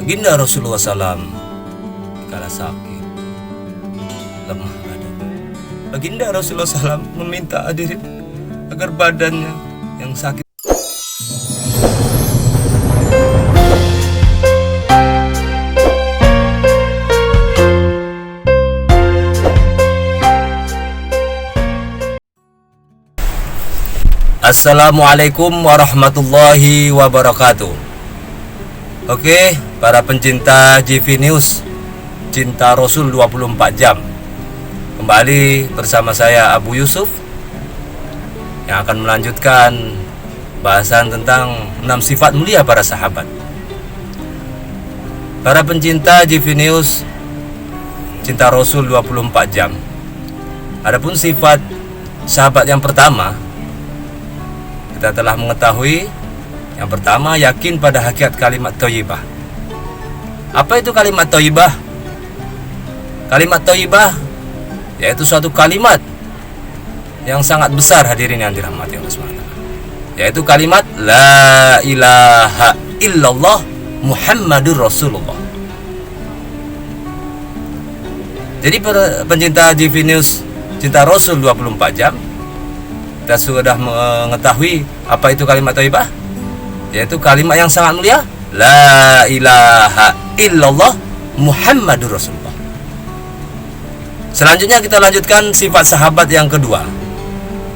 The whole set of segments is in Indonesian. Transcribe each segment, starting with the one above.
Baginda Rasulullah SAW kala sakit, lemah badan, Baginda Rasulullah SAW meminta hadirin agar badannya yang sakit. Assalamualaikum warahmatullahi wabarakatuh. Oke, para pencinta GV News, Cinta Rasul 24 jam. Kembali bersama saya Abu Yusuf yang akan melanjutkan bahasan tentang 6 sifat mulia para sahabat. Para pencinta GV News, Cinta Rasul 24 jam. Adapun sifat sahabat yang pertama, kita telah mengetahui. Yang pertama, yakin pada hakikat kalimat thayyibah. Apa itu kalimat thayyibah? Kalimat thayyibah yaitu suatu kalimat yang sangat besar, hadirin yang dirahmati Allah SWT, yaitu kalimat la ilaha illallah Muhammadur Rasulullah. Jadi pencinta GV News Cinta Rasul 24 jam, kita sudah mengetahui apa itu kalimat thayyibah, yaitu kalimat yang sangat mulia, la ilaha illallah Muhammadur Rasulullah. Selanjutnya kita lanjutkan sifat sahabat yang kedua.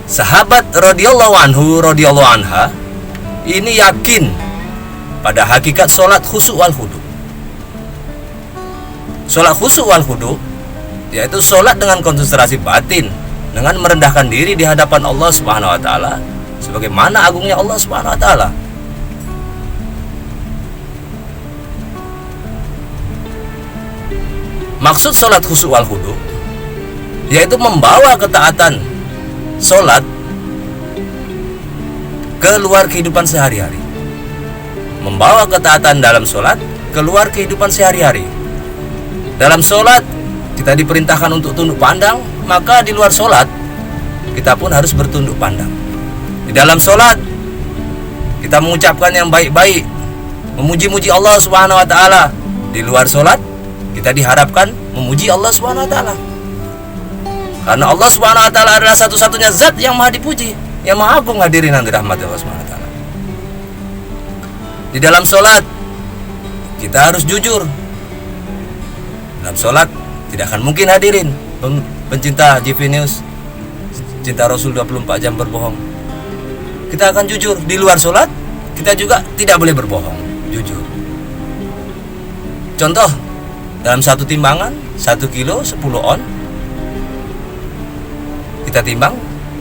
Sahabat radhiyallahu anhu radhiyallahu anha ini yakin pada hakikat sholat khusyuk wal khudu. Sholat khusyuk wal khudu yaitu sholat dengan konsentrasi batin, dengan merendahkan diri di hadapan Allah Subhanahu wa taala, sebagaimana agungnya Allah Subhanahu wa taala. Maksud sholat khusyuk wal khudu yaitu membawa ketaatan sholat keluar kehidupan sehari-hari. Membawa ketaatan dalam sholat keluar kehidupan sehari-hari. Dalam sholat kita diperintahkan untuk tunduk pandang, maka di luar sholat kita pun harus bertunduk pandang. Di dalam sholat kita mengucapkan yang baik-baik, memuji-muji Allah Subhanahu wa taala. Di luar sholat kita diharapkan memuji Allah Subhanahu wa taala. Karena Allah Subhanahu wa taala adalah satu-satunya zat yang maha dipuji, yang maha agung, hadirin yang dirahmati Allah Subhanahu wa taala. Di dalam sholat kita harus jujur. Dalam sholat tidak akan mungkin, hadirin pencinta GV News Cinta Rasul 24 jam, berbohong. Kita akan jujur. Di luar sholat kita juga tidak boleh berbohong, jujur. Contoh, dalam satu timbangan 1 kilo 10 on, kita timbang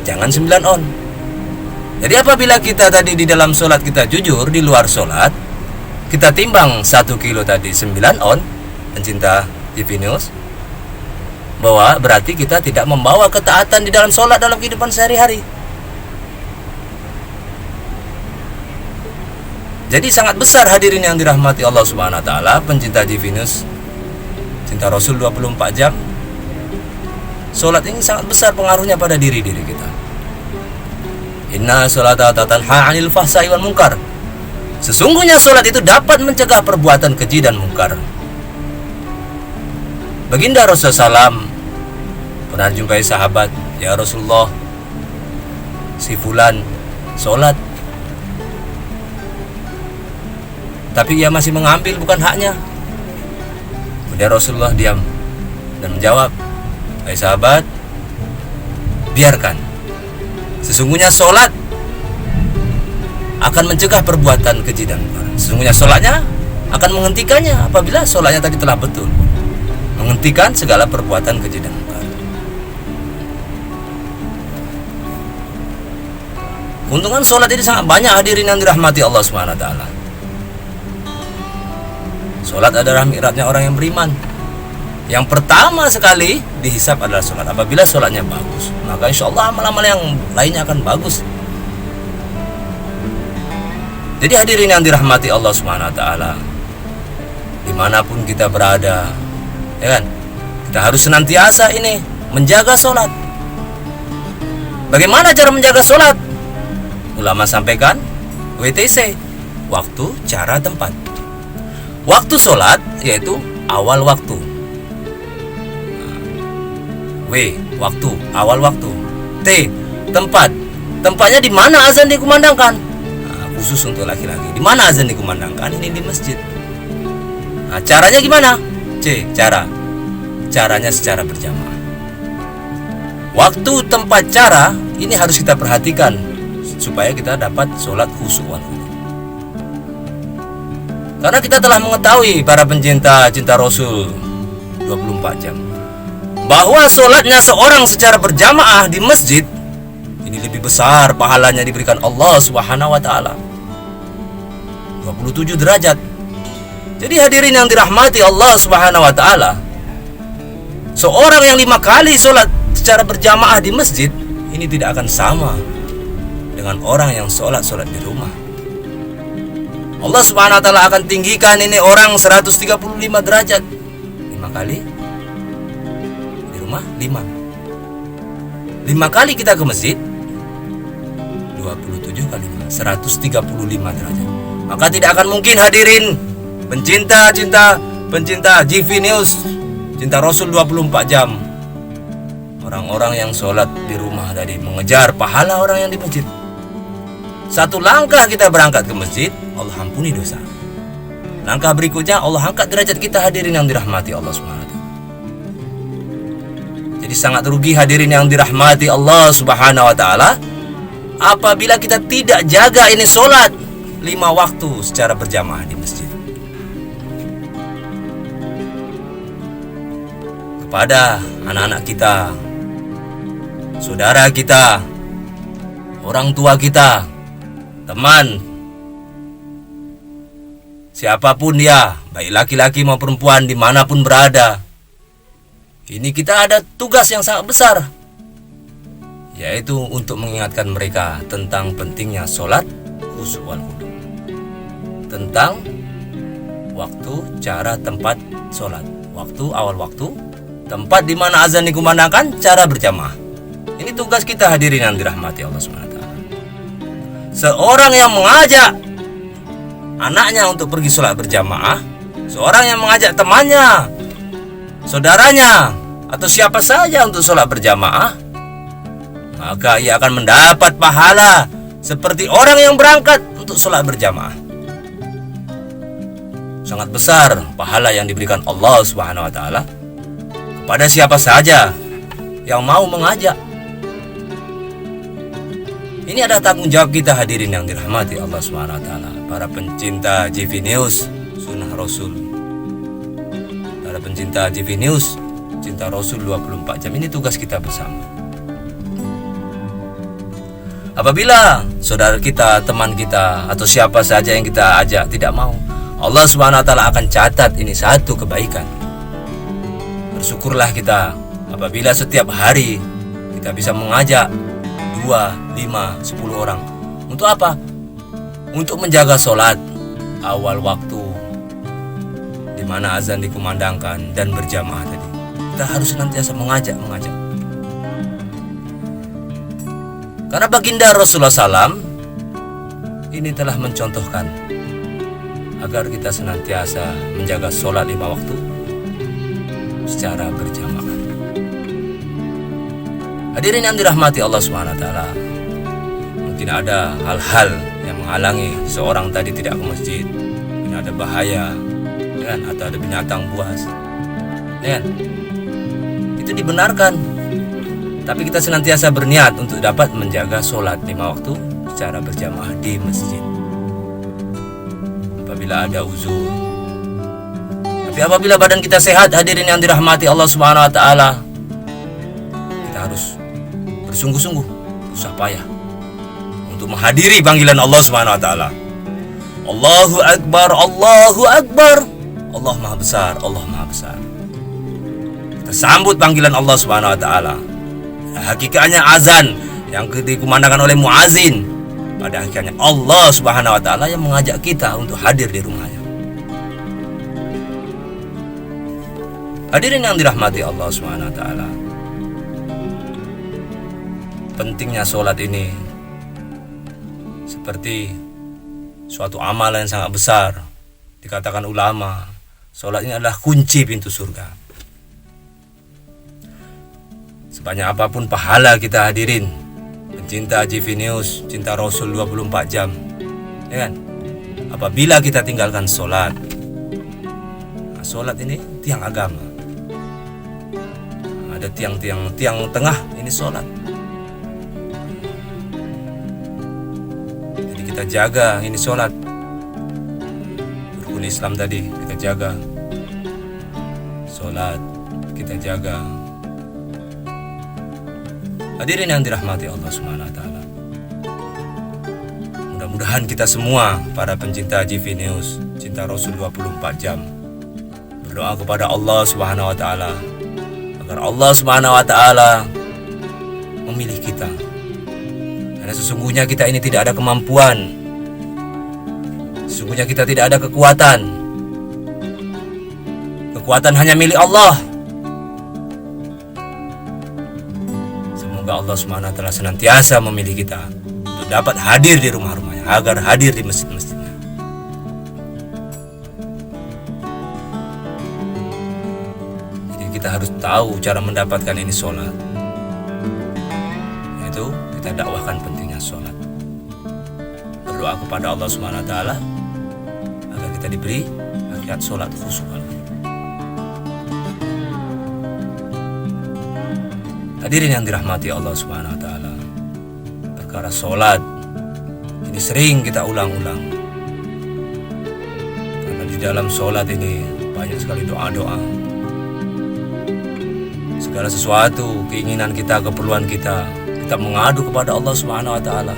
jangan 9 on. Jadi apabila kita tadi di dalam sholat kita jujur, di luar sholat kita timbang 1 kilo tadi 9 on, pencinta GV News, bahwa berarti kita tidak membawa ketaatan di dalam sholat dalam kehidupan sehari-hari. Jadi sangat besar, hadirin yang dirahmati Allah Subhanahu wa taala, pencinta GV News Cinta Rasul 24 jam. Sholat ini sangat besar pengaruhnya pada diri-diri kita. Inna sholata tanha 'anil fahsya'i wal munkar. Sesungguhnya sholat itu dapat mencegah perbuatan keji dan mungkar. Baginda Rasulullah SAW pernah jumpai sahabat, ya Rasulullah, si fulan sholat, tapi ia masih mengambil bukan haknya. Kemudian Rasulullah diam dan menjawab, hai sahabat, biarkan. Sesungguhnya sholat akan mencegah perbuatan keji dan mungkar. Sesungguhnya sholatnya akan menghentikannya apabila sholatnya tadi telah betul, menghentikan segala perbuatan keji dan mungkar. Keuntungan sholat ini sangat banyak, hadirin yang dirahmati Allah Subhanahu wa taala. Sholat adalah mi'rajnya orang yang beriman. Yang pertama sekali dihisab adalah sholat. Apabila sholatnya bagus, maka insya Allah amal-amal yang lainnya akan bagus. Jadi hadirin yang dirahmati Allah Subhanahu wa taala, dimanapun kita berada, ya kan, kita harus senantiasa ini menjaga sholat. Bagaimana cara menjaga sholat? Ulama sampaikan WTC, waktu, cara, tempat. Waktu sholat yaitu awal waktu. W. Waktu, awal waktu. T. Tempat. Tempatnya di mana azan dikumandangkan? Khusus untuk laki-laki. Di mana azan dikumandangkan? Ini di masjid. Caranya gimana? C. Caranya secara berjamaah. Waktu, tempat, cara ini harus kita perhatikan supaya kita dapat sholat khusyuk wal khudu'. Karena kita telah mengetahui para pencinta cinta Rasul 24 jam bahwa sholatnya seorang secara berjamaah di masjid ini lebih besar pahalanya diberikan Allah Subhanahu wa taala. 27 derajat. Jadi hadirin yang dirahmati Allah Subhanahu wa taala, seorang yang 5 kali sholat secara berjamaah di masjid ini tidak akan sama dengan orang yang sholat di rumah. Allah Subhanahu wa taala akan tinggikan ini orang 135 derajat. 5 kali di rumah 5 kali kita ke masjid 27 kali 135 derajat. Maka tidak akan mungkin hadirin pencinta GV News cinta Rasul 24 jam, orang-orang yang sholat di rumah tadi mengejar pahala orang yang di masjid. Satu langkah kita berangkat ke masjid, Allah ampuni dosa. Langkah berikutnya Allah angkat derajat kita hadirin yang dirahmati Allah Subhanahu wa taala. Jadi sangat rugi hadirin yang dirahmati Allah Subhanahu wa taala apabila kita tidak jaga ini sholat 5 waktu secara berjamaah di masjid. Kepada anak-anak kita, saudara kita, orang tua kita, teman, siapapun dia, baik laki-laki maupun perempuan dimanapun berada, ini kita ada tugas yang sangat besar, yaitu untuk mengingatkan mereka tentang pentingnya sholat khusyuk wal khudu', tentang waktu, cara, tempat sholat, waktu, awal waktu, tempat di mana azan dikumandangkan, cara berjamaah. Ini tugas kita hadirin yang dirahmati Allah SWT. Seorang yang mengajak anaknya untuk pergi sholat berjamaah, seorang yang mengajak temannya, saudaranya, atau siapa saja untuk sholat berjamaah, maka ia akan mendapat pahala seperti orang yang berangkat untuk sholat berjamaah. Sangat besar pahala yang diberikan Allah Subhanahu wa taala kepada siapa saja yang mau mengajak. Ini adalah tanggung jawab kita hadirin yang dirahmati Allah Subhanahu wa taala, para pencinta GV News Sunnah Rasul, para pencinta GV News cinta Rasul 24 jam. Ini tugas kita bersama. Apabila saudara kita, teman kita, atau siapa saja yang kita ajak tidak mau, Allah Subhanahu wa taala akan catat ini satu kebaikan. Bersyukurlah kita apabila setiap hari kita bisa mengajak 2, 5, 10 orang. Untuk apa? Untuk menjaga sholat awal waktu di mana azan dikumandangkan dan berjamaah tadi. Kita harus senantiasa mengajak. Karena baginda Rasulullah SAW ini telah mencontohkan agar kita senantiasa menjaga sholat 5 waktu secara berjamaah. Hadirin yang dirahmati Allah SWT, mungkin ada hal-hal yang menghalangi seorang tadi tidak ke masjid. Mungkin ada bahaya, kan? Atau ada binatang buas, kan? Itu dibenarkan. Tapi kita senantiasa berniat untuk dapat menjaga sholat 5 waktu secara berjamaah di masjid. Apabila ada uzur. Tapi apabila badan kita sehat, hadirin yang dirahmati Allah Subhanahu wa taala, kita harus bersungguh-sungguh, susah payah untuk menghadiri panggilan Allah Subhanahu wa taala. Allahu Akbar, Allahu Akbar. Allah Maha Besar, Allah Maha Besar. Kita sambut panggilan Allah Subhanahu wa taala. Hakikatnya azan yang dikumandangkan oleh muazin, pada akhirnya Allah Subhanahu wa taala yang mengajak kita untuk hadir di rumahnya. Hadirin yang dirahmati Allah Subhanahu wa taala, pentingnya sholat ini seperti suatu amalan yang sangat besar Dikatakan ulama, sholat ini adalah kunci pintu surga. Sebanyak apapun pahala kita hadirin, pencinta GV News, cinta Rasul 24 jam, ya kan? Apabila kita tinggalkan sholat, nah, sholat ini tiang agama. Ada tiang tengah, ini sholat. Jadi kita jaga ini sholat. Rukun Islam tadi kita jaga, sholat kita jaga. Hadirin yang dirahmati Allah Subhanahu wa taala. Mudah-mudahan kita semua para pencinta GV News, cinta Rasul 24 jam, berdoa kepada Allah Subhanahu wa taala agar Allah Subhanahu wa taala memilih kita. Karena sesungguhnya kita ini tidak ada kemampuan. Sesungguhnya kita tidak ada kekuatan. Kekuatan hanya milik Allah. Semoga Allah Subhanahu wa taala senantiasa memilih kita untuk dapat hadir di rumah-rumahnya, agar hadir di masjid-masjidnya. Jadi kita harus tahu cara mendapatkan ini sholat, yaitu kita dakwahkan pentingnya sholat. Berdoa kepada Allah Subhanahu wa taala agar kita diberi hakikat sholat khusyuk. Hadirin yang dirahmati Allah Subhanahu wa taala, perkara sholat ini sering kita ulang-ulang, karena di dalam sholat ini banyak sekali doa-doa. Segala sesuatu, keinginan kita, keperluan kita, kita mengadu kepada Allah Subhanahu wa taala.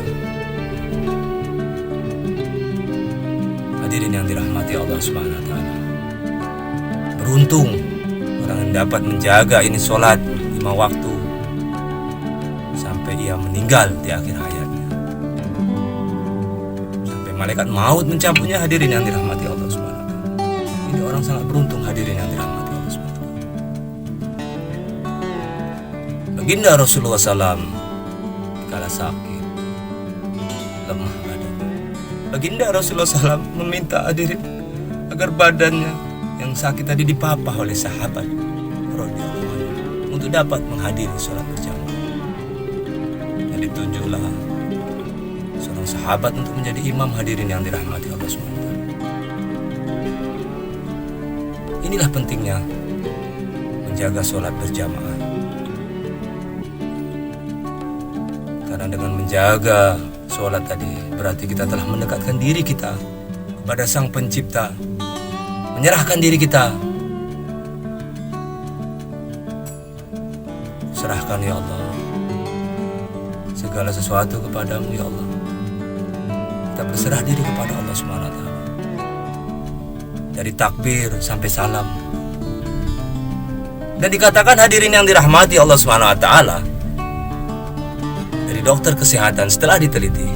Hadirin yang dirahmati Allah Subhanahu wa taala, beruntung orang yang dapat menjaga ini sholat 5 waktu sampai ia meninggal di akhir hayatnya, sampai malaikat maut mencabutnya. Hadirin yang dirahmati Allah Subhanahu wa taala, ini orang sangat beruntung. Hadirin yang dirahmati Allah Subhanahu wa taala, baginda Rasulullah SAW kala sakit, lemah badannya, baginda Rasulullah SAW meminta hadirin agar badannya yang sakit tadi dipapah oleh sahabat radhiyallahu anhu untuk dapat menghadiri sholat berjamaah. Ditunjuklah seorang sahabat untuk menjadi imam. Hadirin yang dirahmati Allah SWT, inilah pentingnya menjaga sholat berjamaah. Karena dengan menjaga sholat tadi berarti kita telah mendekatkan diri kita kepada Sang Pencipta, menyerahkan diri kita, serahkan ya Allah segala sesuatu kepadamu ya Allah. Kita berserah diri kepada Allah Subhanahu wa taala, dari takbir sampai salam. Dan dikatakan hadirin yang dirahmati Allah Subhanahu wa taala, dari dokter kesehatan setelah diteliti,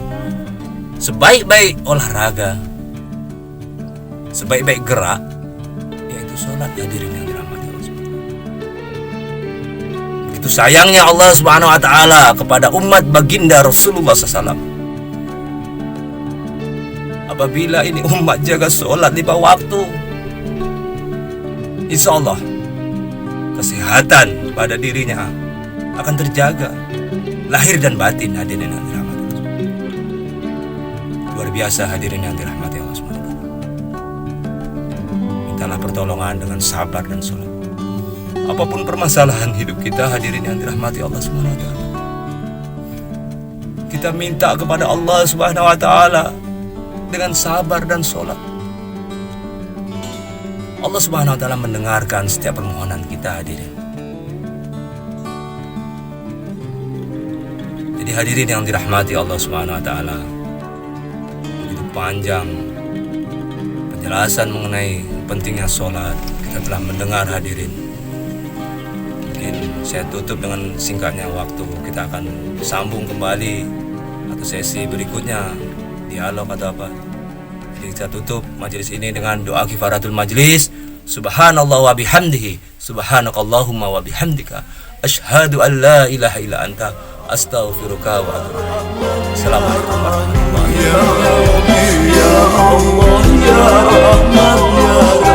sebaik-baik olahraga, sebaik-baik gerak, yaitu sholat. Hadirin yang dirahmati Allah Subhanahu wa taala, begitu sayangnya Allah Subhanahu wa taala kepada umat baginda Rasulullah SAW. Apabila ini umat jaga sholat 5 waktu, insya Allah kesehatan pada dirinya akan terjaga, lahir dan batin. Hadirin yang dirahmati Allah. Luar biasa hadirin yang dirahmati Allah SWT. Mintalah pertolongan dengan sabar dan sholat. Apapun permasalahan hidup kita, hadirin yang dirahmati Allah SWT, kita minta kepada Allah Subhanahu wa taala dengan sabar dan sholat. Allah Subhanahu wa taala mendengarkan setiap permohonan kita, hadirin. Jadi hadirin yang dirahmati Allah Subhanahu wa taala, begitu panjang penjelasan mengenai pentingnya sholat kita telah mendengar, hadirin. Mungkin saya tutup dengan singkatnya waktu. Kita akan sambung kembali atau sesi berikutnya, dialog atau apa. Jadi saya tutup majelis ini dengan doa kifaratul majlis. Subhanallah wa bihamdihi, subhanakallahumma wa bihamdika, asyhadu an la ilaha illa anta, astaghfiruka wa atubu ilaik. Assalamualaikum warahmatullahi wabarakatuh. Ya Allah ya Rahman ya